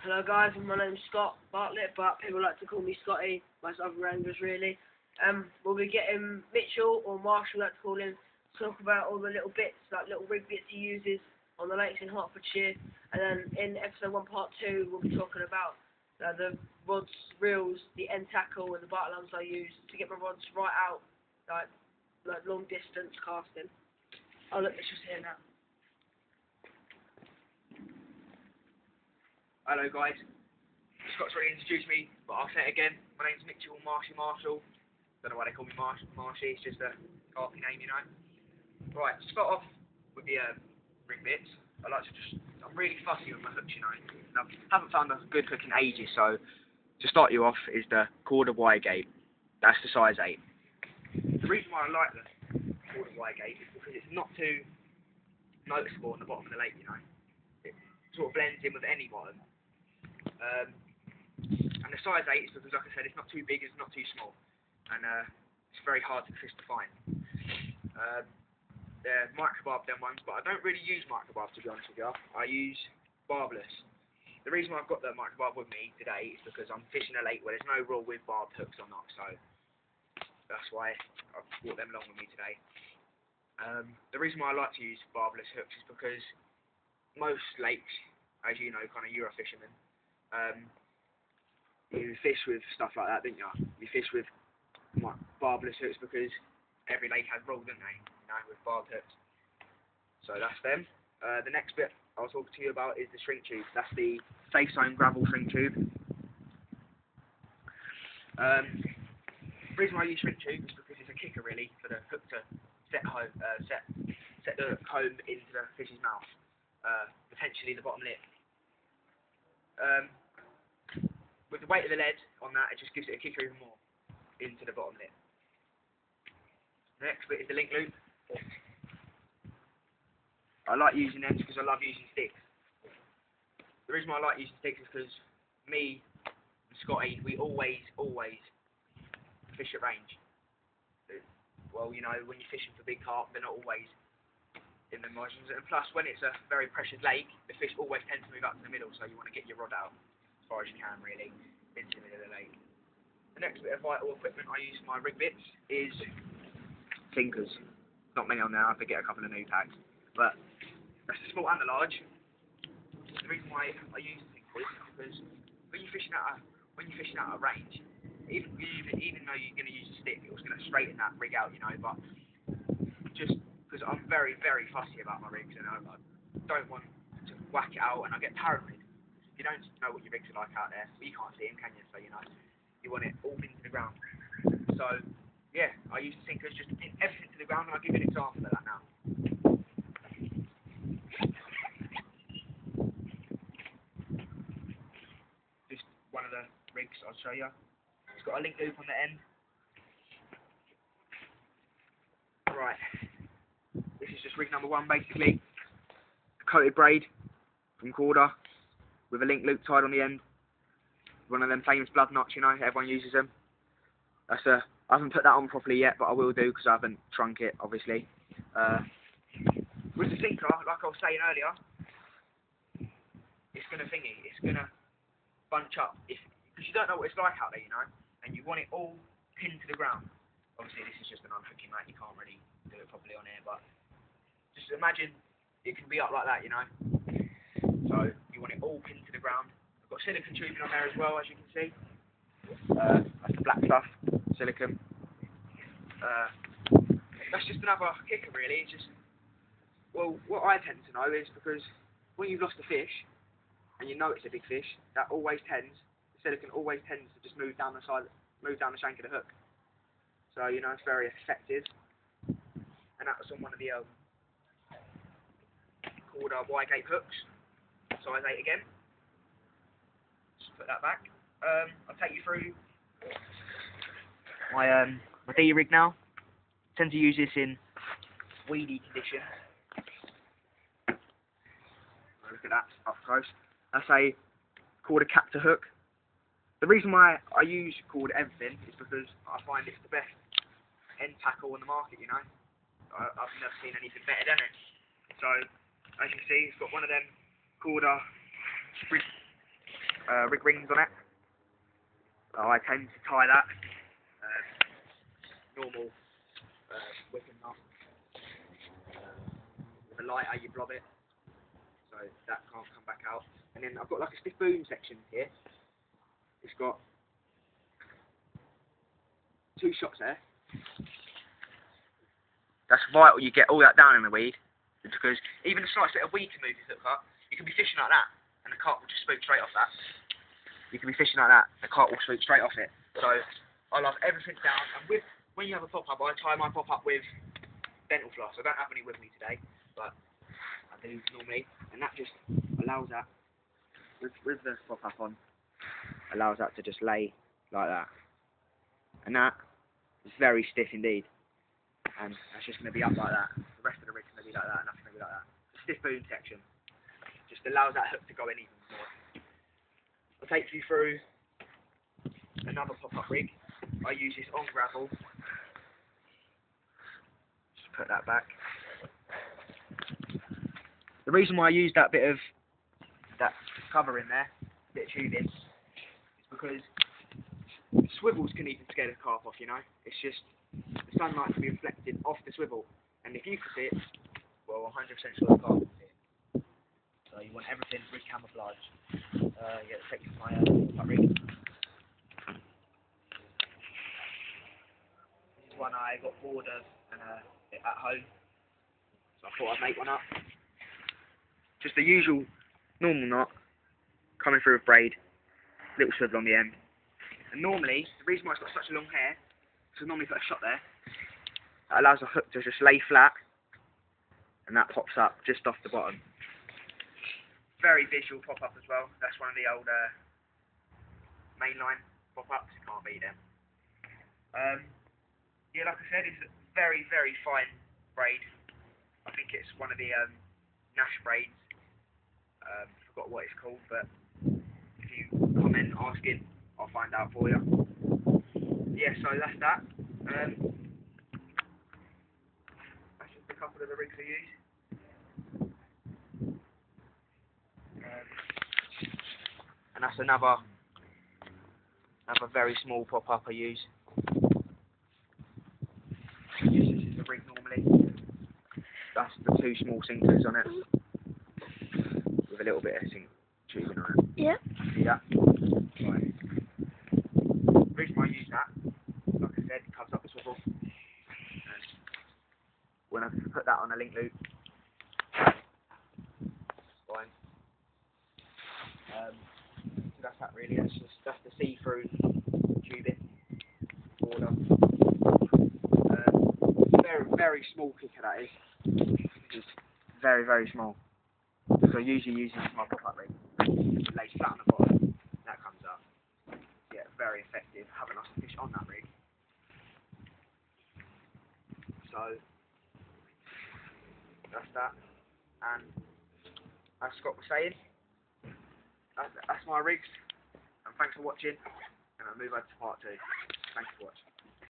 Hello guys, my name's Scott Bartlett, but people like to call me Scotty, most other wranglers really. We'll be getting Mitchell, or Marshall like to call him, to talk about all the little bits, like little rig bits he uses on the lakes in Hertfordshire. And then in episode 1 part 2 we'll be talking about the rods, reels, the end tackle and the bite lumps I use to get my rods right out, like long distance casting. Oh look, Mitchell's here now. Hello guys, Scott's already introduced me, but I'll say it again. My name's Mitchell Marshy Marshall. Don't know why they call me Marshy, it's just a carpy name, you know. Right, to start off with the rig bits, I'm really fussy with my hooks, you know. And I haven't found a good hook in ages, so to start you off is the quarter wire gate. That's the size 8. The reason why I like the quarter wire gate is because it's not too noticeable on the bottom of the lake, you know. It sort of blends in with any bottom. And the size 8 is because, like I said, it's not too big, it's not too small, and it's very hard to fish to find. They're microbarb them ones, but I don't really use microbarb, to be honest with you. I use barbless. The reason why I've got the microbarb with me today is because I'm fishing a lake where there's no rule with barbed hooks or not, so that's why I've brought them along with me today. The reason why I like to use barbless hooks is because most lakes, as you know, kind of Euro fishermen, you fish with stuff like that, don't you? You fish with barbless hooks because every lake has rules, don't they? You know, with barbed hooks. So that's them. The next bit I'll talk to you about is the shrink tube. That's the Safe Zone gravel shrink tube. The reason why I use shrink tube is because it's a kicker really for the hook to set the comb into the fish's mouth, potentially the bottom lip. With the weight of the lead on that, it just gives it a kicker even more into the bottom lip. The next bit is the link loop. I like using them because I love using sticks. The reason why I like using sticks is because me and Scotty, we always fish at range. Well, you know, when you're fishing for big carp, they're not always in the margins, and plus when it's a very pressured lake, the fish always tend to move up to the middle, so you want to get your rod out as far as you can really into the middle of the lake. The next bit of vital equipment I use for my rig bits is sinkers. Not many on there, I forget a couple of new tags, but that's the small and the large. The reason why I use sinkers is because when you're fishing out a range, even though you're going to use a stick, it's going to straighten that rig out, you know, but just because I'm very fussy about my rigs, and I don't want to whack it out and I get paranoid. You don't know what your rigs are like out there, but you can't see them, can you? So, you know, you want it all into the ground. So, yeah, I use the sinkers just to pin everything to the ground, and I'll give you an example of that now. Just one of the rigs I'll show you. It's got a link loop on the end. Right. This is just rig number 1 basically. Coated braid from Corda with a link loop tied on the end. One of them famous blood knots, you know, everyone uses them. I haven't put that on properly yet, but I will do because I haven't shrunk it, obviously. With the sinker, like I was saying earlier, it's going to bunch up. Because you don't know what it's like out there, you know, and you want it all pinned to the ground. Obviously, this is just an unhooking mat, you can't really do it properly on here, but just imagine it can be up like that, you know. So you want it all pinned to the ground. I've got silicone tubing on there as well, as you can see. That's the black stuff, silicone. That's just another kicker, really. It's just, well, what I tend to know is because when you've lost a fish and you know it's a big fish, the silicone always tends to just move down the shank of the hook. So, you know, it's very effective. And that was on one of the Corda Y-gate hooks, size 8 again. Just put that back. I'll take you through my D rig now. I tend to use this in weedy conditions. Look at that up close. That's a Corda captor hook. The reason why I use Corda everything is because I find it's the best end tackle on the market, you know. I've never seen anything better than it. So, as you can see, it's got one of them Corda rig rings on it. So I tend to tie that normal whipping knot with a lighter. You blob it so that can't come back out. And then I've got like a stiff boom section here. It's got 2 shots there. That's vital you get all that down in the weed, because even the slightest bit of weed can move this hook cut. You can be fishing like that and the carp will just spook straight off that. You can be fishing like that, the carp will spook straight off it. So I love everything down, and when you have a pop-up, I tie my pop-up with dental floss. I don't have any with me today, but I do normally, and that just allows that, with the pop-up on, allows that to just lay like that. And that is very stiff indeed, and that's just going to be up like that. The rest of the rig's going to be like that, and that's going to be like that. The stiff boom section just allows that hook to go in even more. I'll take you through another pop-up rig. I use this on gravel. Just put that back. The reason why I use that bit of that cover in there, bit of tubing, is because swivels can even scare the carp off, you know. It's just the sunlight can be reflected off the swivel, and if you can see it, well, 100% sure the carp can see it. So you want everything rig camouflage. Yeah, take you to my pop-up rig. This is one I got bored of at home, so I thought I'd make one up. Just the usual normal knot, coming through with braid, little swivel on the end. And normally, the reason why it's got such a long hair, is I normally put a shot there, that allows the hook to just lay flat, and that pops up just off the bottom. Very visual pop-up as well. That's one of the old mainline pop-ups, can't beat them. Yeah, like I said, it's a very, very fine braid. I think it's one of the Nash braids. Forgot what it's called, but if you comment asking, I'll find out for you. Yeah, so that's that. That's just a couple of the rigs I use. And that's another very small pop-up I use. This is the rig normally. That's the 2 small sinkers on it, with a little bit of sink tubing on it. Yeah. See that? Right. The reason why I use that, like I said, it covers up the swivel. When I put that on a link loop, it's fine. So that's that really. That's the see-through tubing border. Very, very small kicker that is. Just very, very small. So I usually use this as my pop-up rig. It lays flat on the bottom. That comes up. Yeah, very effective. Having us fish on that rig. So that's that. And as Scott was saying, that's my rigs. And thanks for watching. And I'll move on to part 2. Thanks for watching.